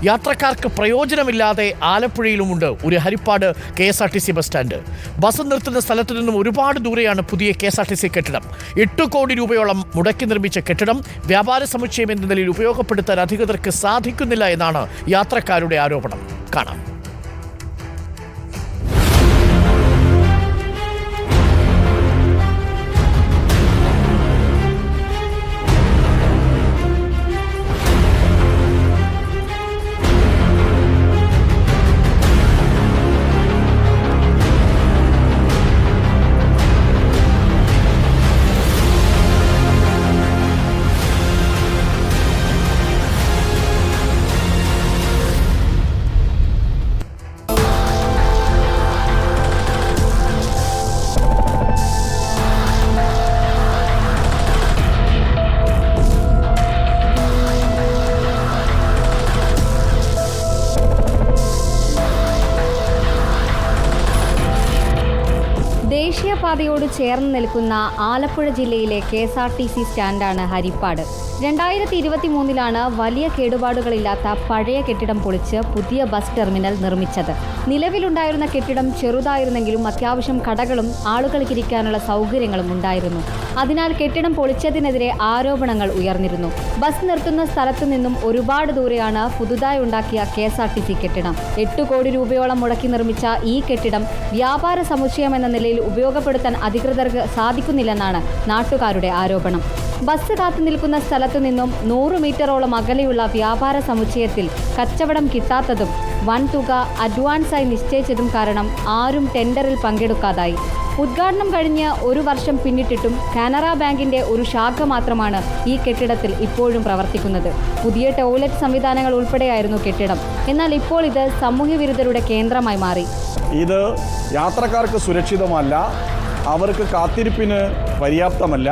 യാത്രക്കാർക്ക് പ്രയോജനമില്ലാതെ ആലപ്പുഴയിലുമുണ്ട് ഒരു Haripad KSRTC bus stand. Bus നിർത്തുന്ന സ്ഥലത്തു നിന്നും ഒരുപാട് ദൂരെയാണ് പുതിയ KSRTC കെട്ടിടം. 8 കോടി രൂപയോളം മുടക്കി നിർമ്മിച്ച കെട്ടിടം വ്യാപാര സമുച്ചയം എന്ന നിലയിൽ ഉപയോഗപ്പെടുത്താൻ അധികൃതർക്ക് സാധിക്കുന്നില്ല എന്നാണ് യാത്രക്കാരുടെ ആരോപണം. കാണാം. ദേശീയപാതയോട് ചേർന്ന് നിൽക്കുന്ന ആലപ്പുഴ ജില്ലയിലെ KSRTC സ്റ്റാൻഡാണ് ഹരിപ്പാട്. 2023 വലിയ കേടുപാടുകളില്ലാത്ത പഴയ കെട്ടിടം പൊളിച്ച് പുതിയ ബസ് ടെർമിനൽ നിർമ്മിച്ചത്. നിലവിലുണ്ടായിരുന്ന കെട്ടിടം ചെറുതായിരുന്നെങ്കിലും അത്യാവശ്യം കടകളും ആളുകൾക്കിരിക്കാനുള്ള സൗകര്യങ്ങളും ഉണ്ടായിരുന്നു. അതിനാൽ കെട്ടിടം പൊളിച്ചതിനെതിരെ ആരോപണങ്ങൾ ഉയർന്നിരുന്നു. ബസ് നിർത്തുന്ന സ്ഥലത്തു നിന്നും ഒരുപാട് ദൂരെയാണ് പുതുതായി ഉണ്ടാക്കിയ KSRTC കെട്ടിടം. 8 കോടി രൂപയോളം മുടക്കി നിർമ്മിച്ച ഈ കെട്ടിടം വ്യാപാര സമുച്ചയം എന്ന നിലയിൽ ഉപയോഗപ്പെടുത്താൻ അധികൃതർക്ക് സാധിക്കുന്നില്ലെന്നാണ് നാട്ടുകാരുടെ ആരോപണം. ബസ് കാത്തു നിൽക്കുന്ന സ്ഥലത്തു നിന്നും 100 മീറ്ററോളം അകലെയുള്ള വ്യാപാര സമുച്ചയത്തിൽ കച്ചവടം കിട്ടാത്തതും വൻതുക അഡ്വാൻസായി നിശ്ചയിച്ചതും കാരണം ആരും ടെൻഡറിൽ പങ്കെടുക്കാതായി. ഉദ്ഘാടനം കഴിഞ്ഞ് 1 വർഷം പിന്നിട്ടിട്ടും കാനറ ബാങ്കിന്റെ ഒരു ശാഖ മാത്രമാണ് ഈ കെട്ടിടത്തിൽ ഇപ്പോഴും പ്രവർത്തിക്കുന്നത്. പുതിയ ടോയ്ലറ്റ് സംവിധാനങ്ങൾ ഉൾപ്പെടെയായിരുന്നു കെട്ടിടം. എന്നാൽ ഇപ്പോൾ ഇത് സാമൂഹ്യവിരുദ്ധരുടെ കേന്ദ്രമായി മാറി. ഇത് യാത്രക്കാർക്ക് സുരക്ഷിതമല്ല, അവർക്ക് കാത്തിരിപ്പിന് പര്യാപ്തമല്ല,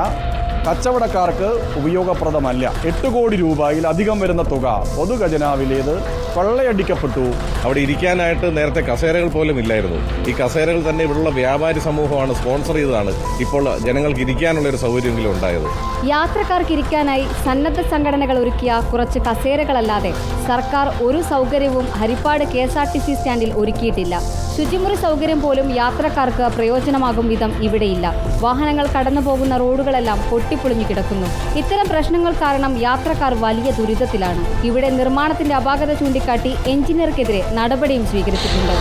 കച്ചവടക്കാർക്ക് ഉപയോഗപ്രദമല്ല. 8 കോടി രൂപയിലധികം വരുന്ന തുക പൊതുഖജനാവിലേത് കൊള്ളയടിക്കപ്പെട്ടു. അവിടെ ഇരിക്കാനായിട്ട് നേരത്തെ കസേരകൾ പോലും ഇല്ലായിരുന്നു. ഈ കസേരകൾ തന്നെ ഇവിടെയുള്ള വ്യാപാരി സമൂഹമാണ് സ്പോൺസർ ചെയ്തതാണ് ഇപ്പോൾ ജനങ്ങൾക്ക് ഇരിക്കാനുള്ള ഒരു സൗകര്യമെങ്കിലും ഉണ്ടായത്. യാത്രക്കാർക്ക് ഇരിക്കാനായി സന്നദ്ധ സംഘടനകൾ ഒരുക്കിയ കുറച്ച് കസേരകളല്ലാതെ സർക്കാർ ഒരു സൗകര്യവും ഹരിപ്പാട് KSRTC സ്റ്റാൻഡിൽ ഒരുക്കിയിട്ടില്ല. ശുചിമുറി സൗകര്യം പോലും യാത്രക്കാർക്ക് പ്രയോജനമാകും വിധം ഇവിടെയില്ല. വാഹനങ്ങൾ കടന്നു പോകുന്ന റോഡുകളെല്ലാം പൊട്ടിപ്പൊളിഞ്ഞു കിടക്കുന്നു. ഇത്തരം പ്രശ്നങ്ങൾ കാരണം യാത്രക്കാർ വലിയ ദുരിതത്തിലാണ്. ഇവിടെ നിർമ്മാണത്തിന്റെ അപാകത ചൂണ്ടിക്കാട്ടി എഞ്ചിനീയർക്കെതിരെ നടപടിയും സ്വീകരിച്ചിട്ടുണ്ട്.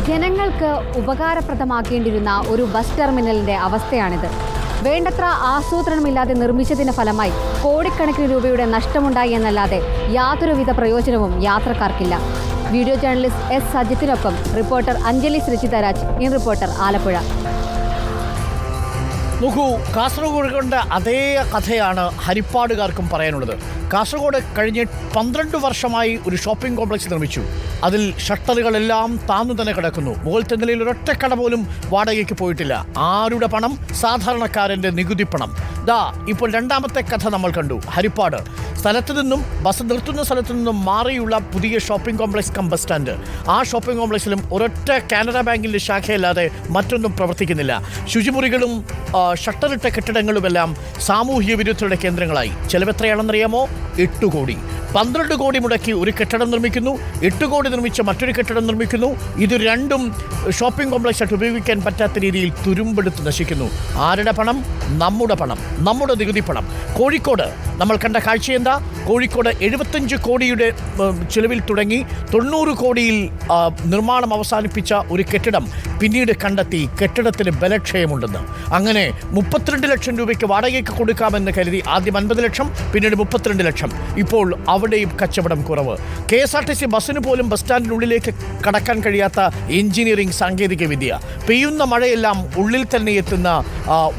ജനങ്ങൾക്ക് ഉപകാരപ്രദമാക്കേണ്ടിയിരുന്ന ഒരു ബസ് ടെർമിനലിന്റെ അവസ്ഥയാണിത്. വേണ്ടത്ര ആസൂത്രണമില്ലാതെ നിർമ്മിച്ചതിന്റെ ഫലമായി കോടിക്കണക്കിന് രൂപയുടെ നഷ്ടമുണ്ടായി എന്നല്ലാതെ യാതൊരുവിധ പ്രയോജനവും യാത്രക്കാർക്കില്ല. Video journalist S. സജിത്തിനൊപ്പം reporter Anjali Sreejitharaj, in reporter, Alappuzha. നോക്കൂ, കാസർഗോഡ് അതേ കഥയാണ് ഹരിപ്പാടുകാർക്കും പറയാനുള്ളത്. കാസർഗോഡ് കഴിഞ്ഞ 12 വർഷമായി ഒരു ഷോപ്പിംഗ് കോംപ്ലക്സ് നിർമ്മിച്ചു. അതിൽ ഷട്ടറുകളെല്ലാം താന്നു തന്നെ കിടക്കുന്നു. മുകളിലത്തെ നിലയിൽ ഒരൊറ്റ കട പോലും വാടകയ്ക്ക് പോയിട്ടില്ല. ആരുടെ പണം? സാധാരണക്കാരൻ്റെ നികുതി പണം. ഇപ്പോൾ രണ്ടാമത്തെ കഥ നമ്മൾ കണ്ടു. ഹരിപ്പാട് സ്ഥലത്തു നിന്നും ബസ് നിർത്തുന്ന സ്ഥലത്തു നിന്നും മാറിയുള്ള പുതിയ ഷോപ്പിംഗ് കോംപ്ലക്സ് ബസ് സ്റ്റാൻഡ്. ആ ഷോപ്പിംഗ് കോംപ്ലക്സിലും ഒരൊറ്റ കാനറ ബാങ്കിൻ്റെ ശാഖയല്ലാതെ മറ്റൊന്നും പ്രവർത്തിക്കുന്നില്ല. ശുചിമുറികളും ഷട്ടറിട്ട കെട്ടിടങ്ങളുമെല്ലാം സാമൂഹ്യ വിരുദ്ധരുടെ കേന്ദ്രങ്ങളായി. ചെലവെത്രയാണെന്നറിയാമോ? 8 കോടി. 12 കോടി മുടക്കി ഒരു കെട്ടിടം നിർമ്മിക്കുന്നു, 8 കോടി നിർമ്മിച്ച മറ്റൊരു കെട്ടിടം നിർമ്മിക്കുന്നു. ഇത് രണ്ടും ഷോപ്പിംഗ് കോംപ്ലക്സായിട്ട് ഉപയോഗിക്കാൻ പറ്റാത്ത രീതിയിൽ തുരുമ്പെടുത്ത് നശിക്കുന്നു. ആരുടെ പണം? നമ്മുടെ പണം, നമ്മുടെ നികുതി പണം. കോഴിക്കോട് നമ്മൾ കണ്ട കാഴ്ച എന്താ? കോഴിക്കോട് 75 കോടിയുടെ ചിലവിൽ തുടങ്ങി 90 കോടിയിൽ നിർമ്മാണം അവസാനിപ്പിച്ച ഒരു കെട്ടിടം പിന്നീട് കണ്ടെത്തി കെട്ടിടത്തിന് ബലക്ഷയമുണ്ടെന്ന്. അങ്ങനെ 32 ലക്ഷം രൂപയ്ക്ക് വാടകയ്ക്ക് കൊടുക്കാമെന്ന് കരുതി ആദ്യം 50 ലക്ഷം, പിന്നീട് 32 ലക്ഷം. ഇപ്പോൾ അവിടെയും കച്ചവടം കുറവ്. KSRTC ബസ്സിന് പോലും ബസ് സ്റ്റാൻഡിനുള്ളിലേക്ക് കടക്കാൻ കഴിയാത്ത എഞ്ചിനീയറിംഗ് സാങ്കേതിക വിദ്യ. പെയ്യുന്ന മഴയെല്ലാം ഉള്ളിൽ തന്നെ എത്തുന്ന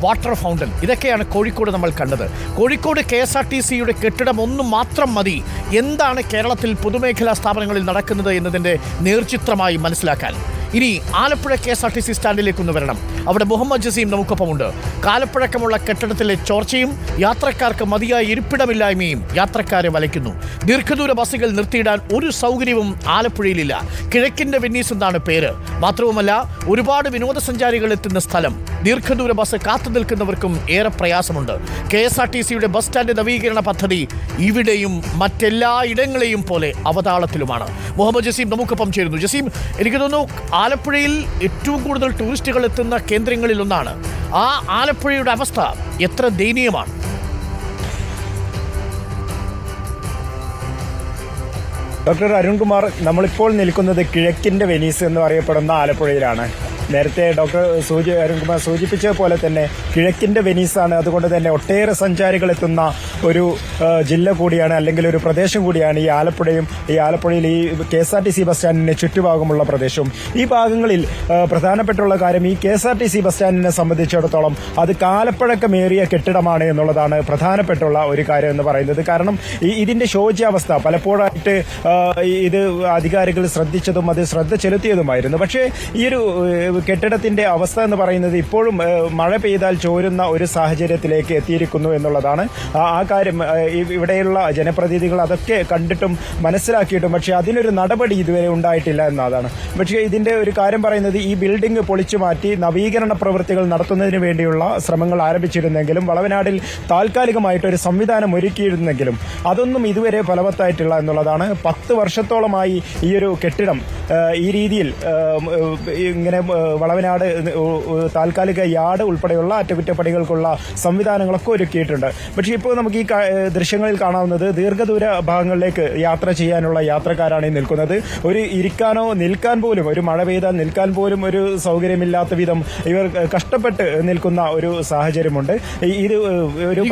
വാട്ടർ ഫൗണ്ടൻ. ഇതൊക്കെയാണ് കോഴിക്കോട് നമ്മൾ കണ്ടത്. കോഴിക്കോട് KSRTCയുടെ കെട്ടിടം ഒന്നും മാത്രം മതി എന്താണ് കേരളത്തിൽ പൊതുമേഖലാ സ്ഥാപനങ്ങളിൽ നടക്കുന്നത് എന്നതിൻ്റെ നേർചിത്രമായി മനസ്സിലാക്കാൻ. ഇനി ആലപ്പുഴ KSRTC സ്റ്റാൻഡിലേക്കൊന്ന് വരണം. അവിടെ മുഹമ്മദ് ജസീം നമുക്കൊപ്പമുണ്ട്. കാലപ്പഴക്കമുള്ള കെട്ടിടത്തിലെ ചോർച്ചയും യാത്രക്കാർക്ക് മതിയായ ഇരിപ്പിടമില്ലായ്മയും യാത്രക്കാരെ വലയ്ക്കുന്നു. ദീർഘദൂര ബസ്സുകൾ നിർത്തിയിടാൻ ഒരു സൗകര്യവും ആലപ്പുഴയിലില്ല. കിഴക്കിന്റെ വെന്നീസ് എന്നാണ് പേര്. മാത്രവുമല്ല, ഒരുപാട് വിനോദസഞ്ചാരികൾ എത്തുന്ന സ്ഥലം. ദീർഘദൂര ബസ് കാത്തു നിൽക്കുന്നവർക്കും ഏറെ പ്രയാസമുണ്ട്. KSRTCയുടെ ബസ് സ്റ്റാൻഡ് നവീകരണ പദ്ധതി ഇവിടെയും മറ്റെല്ലാ ഇടങ്ങളെയും പോലെ അവതാളത്തിലുമാണ്. മുഹമ്മദ് ജസീം നമുക്കൊപ്പം ചേരുന്നു. ജസീം, എനിക്ക് തോന്നുന്നു ആലപ്പുഴയിൽ ഏറ്റവും കൂടുതൽ ടൂറിസ്റ്റുകൾ എത്തുന്ന കേന്ദ്രങ്ങളിലൊന്നാണ്. ആ ആലപ്പുഴയുടെ അവസ്ഥ എത്ര ദയനീയമാണ്? ഡോക്ടർ അരുൺകുമാർ, നമ്മളിപ്പോൾ നിൽക്കുന്നത് കിഴക്കിന്റെ വെനീസ് എന്ന് പറയപ്പെടുന്ന ആലപ്പുഴയിലാണ്. നേരത്തെ ഡോക്ടർ അരുൺകുമാർ സൂചിപ്പിച്ച പോലെ തന്നെ കിഴക്കിന്റെ വെനീസാണ്. അതുകൊണ്ട് തന്നെ ഒട്ടേറെ സഞ്ചാരികൾ എത്തുന്ന ഒരു ജില്ല കൂടിയാണ്, അല്ലെങ്കിൽ ഒരു പ്രദേശം കൂടിയാണ് ഈ ആലപ്പുഴയും. ഈ ആലപ്പുഴയിൽ ഈ KSRTC ബസ് സ്റ്റാൻഡിന് ചുറ്റുഭാഗമുള്ള പ്രദേശവും. ഈ ഭാഗങ്ങളിൽ പ്രധാനപ്പെട്ടുള്ള കാര്യം, ഈ KSRTC ബസ് സ്റ്റാൻഡിനെ സംബന്ധിച്ചിടത്തോളം അത് കാലപ്പഴക്കമേറിയ കെട്ടിടമാണ് എന്നുള്ളതാണ് പ്രധാനപ്പെട്ടുള്ള ഒരു കാര്യം എന്ന് പറയുന്നത്. കാരണം ഇതിന്റെ ശോച്യാവസ്ഥ പലപ്പോഴായിട്ട് ഇത് അധികാരികൾ ശ്രദ്ധിച്ചതും അത് ശ്രദ്ധ ചെലുത്തിയതുമായിരുന്നു. പക്ഷേ ഈ ഒരു കെട്ടിടത്തിന്റെ അവസ്ഥ എന്ന് പറയുന്നത് ഇപ്പോഴും മഴ പെയ്താൽ ചോരുന്ന ഒരു സാഹചര്യത്തിലേക്ക് എത്തിയിരിക്കുന്നു എന്നുള്ളതാണ്. ആ കാര്യം ഇവിടെയുള്ള ജനപ്രതിനിധികൾ അതൊക്കെ കണ്ടിട്ടും മനസ്സിലാക്കിയിട്ടും പക്ഷേ അതിനൊരു നടപടി ഇതുവരെ ഉണ്ടായിട്ടില്ല എന്നതാണ്. പക്ഷേ ഇതിന്റെ ഒരു കാര്യം പറയുന്നത്, ഈ ബിൽഡിംഗ് പൊളിച്ചു മാറ്റി നവീകരണ പ്രവൃത്തികൾ നടത്തുന്നതിന് വേണ്ടിയുള്ള ശ്രമങ്ങൾ ആരംഭിച്ചിരുന്നെങ്കിലും വളവനാടിൽ താൽക്കാലികമായിട്ടൊരു സംവിധാനം ഒരുക്കിയിരുന്നെങ്കിലും അതൊന്നും ഇതുവരെ ഫലവത്തായിട്ടില്ല എന്നുള്ളതാണ്. 10 വർഷത്തോളമായി ഈ ഒരു കെട്ടിടം ഈ രീതിയിൽ ഇങ്ങനെ വളവനാട് താൽക്കാലിക യാർഡ് ഉൾപ്പെടെയുള്ള അറ്റകുറ്റപ്പണികൾക്കുള്ള സംവിധാനങ്ങളൊക്കെ ഒരുക്കിയിട്ടുണ്ട്. പക്ഷേ ഇപ്പോൾ നമുക്ക് ഈ ദൃശ്യങ്ങളിൽ കാണാവുന്നത് ദീർഘദൂര ഭാഗങ്ങളിലേക്ക് യാത്ര ചെയ്യാനുള്ള യാത്രക്കാരാണ് ഈ നിൽക്കുന്നത്. ഒരു ഇരിക്കാനോ നിൽക്കാൻ പോലും, ഒരു മഴ പെയ്താൽ നിൽക്കാൻ പോലും ഒരു സൗകര്യമില്ലാത്ത വിധം ഇവർ കഷ്ടപ്പെട്ട് നിൽക്കുന്ന ഒരു സാഹചര്യമുണ്ട്. ഇത് ഒരു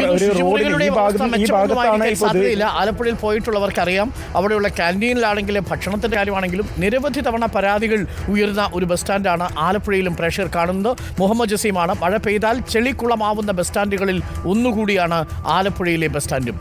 റോഡിൽ ഈ ഭാഗത്താണ് ഇപ്പോൾ. ആലപ്പുഴയിൽ പോയിട്ടുള്ളവർക്കറിയാം, അവിടെയുള്ള ക്യാൻറ്റീനിലാണെങ്കിലും ഭക്ഷണത്തിന്റെ കാര്യമാണെങ്കിലും നിരവധി തവണ പരാതികൾ ഉയർന്ന ഒരു ബസ് സ്റ്റാൻഡാണ് ആലപ്പുഴയിലും പ്രേക്ഷകർ കാണുന്നത്. മുഹമ്മദ് ജസീമാണ്. മഴ പെയ്താൽ ചെളിക്കുളമാവുന്ന ബസ് സ്റ്റാൻഡുകളിൽ ഒന്നുകൂടിയാണ് ആലപ്പുഴയിലെ ബസ് സ്റ്റാൻഡും.